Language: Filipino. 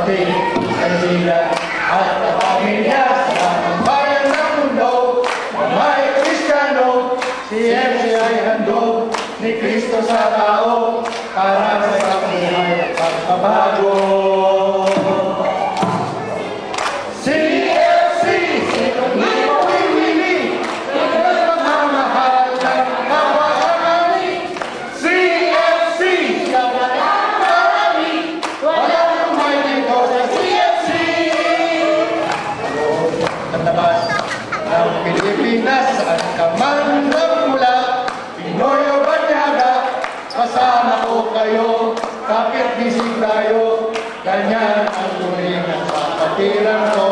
kapatid, kaibigan, at kapamilya sa bayan ng mundo. May Kristiyano, si MC ay handog ni Kristo sa tao para sa kabuhay at pagbabago. CFC, hindi mo wiwili, tignan magmamahal ng kapwa sa kami. CFC, marami, walang lumay dito sa CFC. Tatabas ng Pilipinas, saan ka man nagmula, Pinoy o Banyaga, kasama ko kayo, kapit bisig tayo, ganyan ang turing at kapatiran ko.